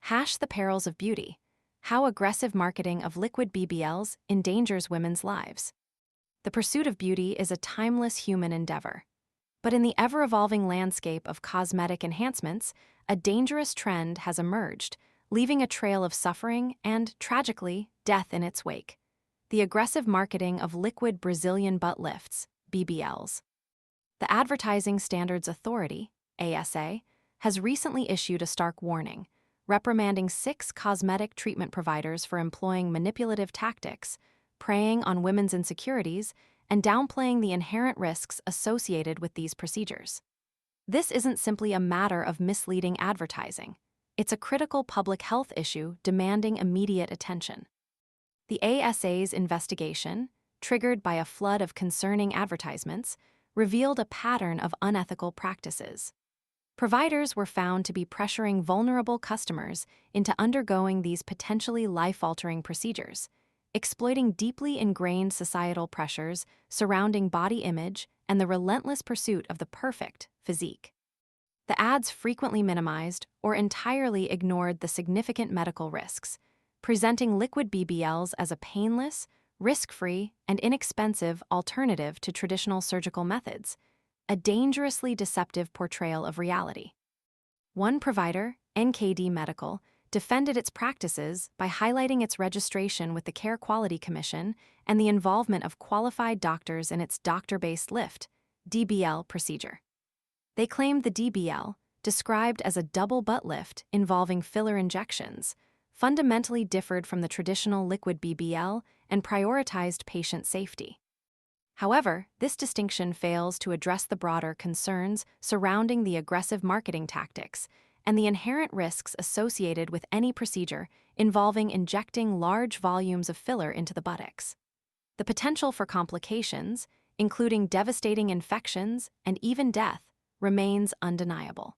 Hash the perils of beauty. How aggressive marketing of liquid BBLs endangers women's lives. The pursuit of beauty is a timeless human endeavor. But in the ever-evolving landscape of cosmetic enhancements, a dangerous trend has emerged, leaving a trail of suffering and, tragically, death in its wake. The aggressive marketing of liquid Brazilian butt lifts, BBLs. The Advertising Standards Authority, ASA, has recently issued a stark warning, reprimanding 6 cosmetic treatment providers for employing manipulative tactics, preying on women's insecurities, and downplaying the inherent risks associated with these procedures. This isn't simply a matter of misleading advertising. It's a critical public health issue demanding immediate attention. The ASA's investigation, triggered by a flood of concerning advertisements, revealed a pattern of unethical practices. Providers were found to be pressuring vulnerable customers into undergoing these potentially life-altering procedures, exploiting deeply ingrained societal pressures surrounding body image and the relentless pursuit of the perfect physique. The ads frequently minimized or entirely ignored the significant medical risks, presenting liquid BBLs as a painless, risk-free, and inexpensive alternative to traditional surgical methods, a dangerously deceptive portrayal of reality. One provider, NKD Medical, defended its practices by highlighting its registration with the Care Quality Commission and the involvement of qualified doctors in its doctor-based lift, DBL, procedure. They claimed the DBL, described as a double butt lift involving filler injections, fundamentally differed from the traditional liquid BBL and prioritized patient safety. However, this distinction fails to address the broader concerns surrounding the aggressive marketing tactics and the inherent risks associated with any procedure involving injecting large volumes of filler into the buttocks. The potential for complications, including devastating infections and even death, remains undeniable.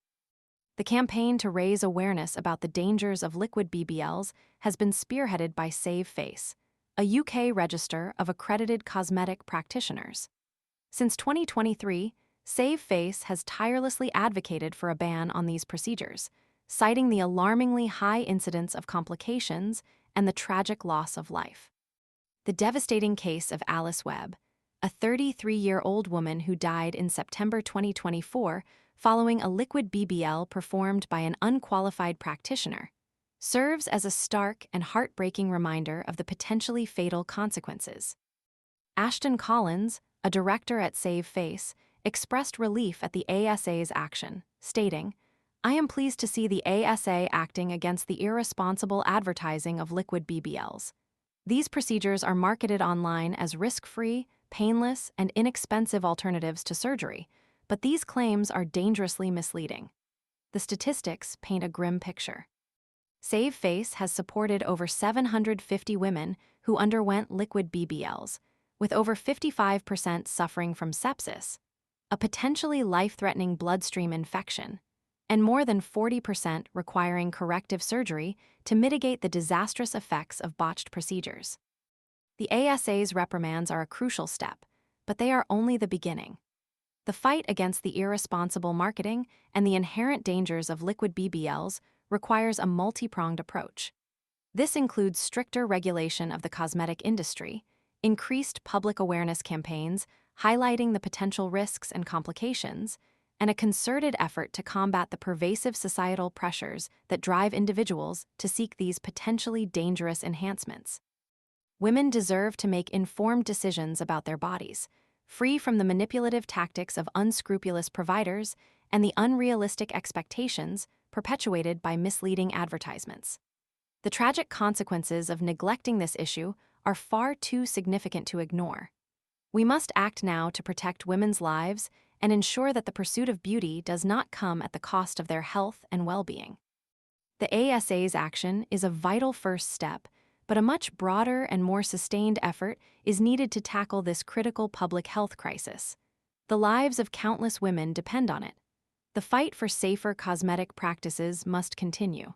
The campaign to raise awareness about the dangers of liquid BBLs has been spearheaded by Save Face, a UK register of accredited cosmetic practitioners. Since 2023, Save Face has tirelessly advocated for a ban on these procedures, citing the alarmingly high incidence of complications and the tragic loss of life. The devastating case of Alice Webb, a 33-year-old woman who died in September 2024 following a liquid BBL performed by an unqualified practitioner, serves as a stark and heartbreaking reminder of the potentially fatal consequences. Ashton Collins, a director at Save Face, expressed relief at the ASA's action, stating, "I am pleased to see the ASA acting against the irresponsible advertising of liquid BBLs. These procedures are marketed online as risk-free, painless, and inexpensive alternatives to surgery, but these claims are dangerously misleading. The statistics paint a grim picture." Save Face has supported over 750 women who underwent liquid BBLs, with over 55% suffering from sepsis, a potentially life-threatening bloodstream infection, and more than 40% requiring corrective surgery to mitigate the disastrous effects of botched procedures. The ASA's reprimands are a crucial step, but they are only the beginning. The fight against the irresponsible marketing and the inherent dangers of liquid BBLs requires a multi-pronged approach. This includes stricter regulation of the cosmetic industry, increased public awareness campaigns highlighting the potential risks and complications, and a concerted effort to combat the pervasive societal pressures that drive individuals to seek these potentially dangerous enhancements. Women deserve to make informed decisions about their bodies, free from the manipulative tactics of unscrupulous providers and the unrealistic expectations perpetuated by misleading advertisements. The tragic consequences of neglecting this issue are far too significant to ignore. We must act now to protect women's lives and ensure that the pursuit of beauty does not come at the cost of their health and well-being. The ASA's action is a vital first step, but a much broader and more sustained effort is needed to tackle this critical public health crisis. The lives of countless women depend on it. The fight for safer cosmetic practices must continue.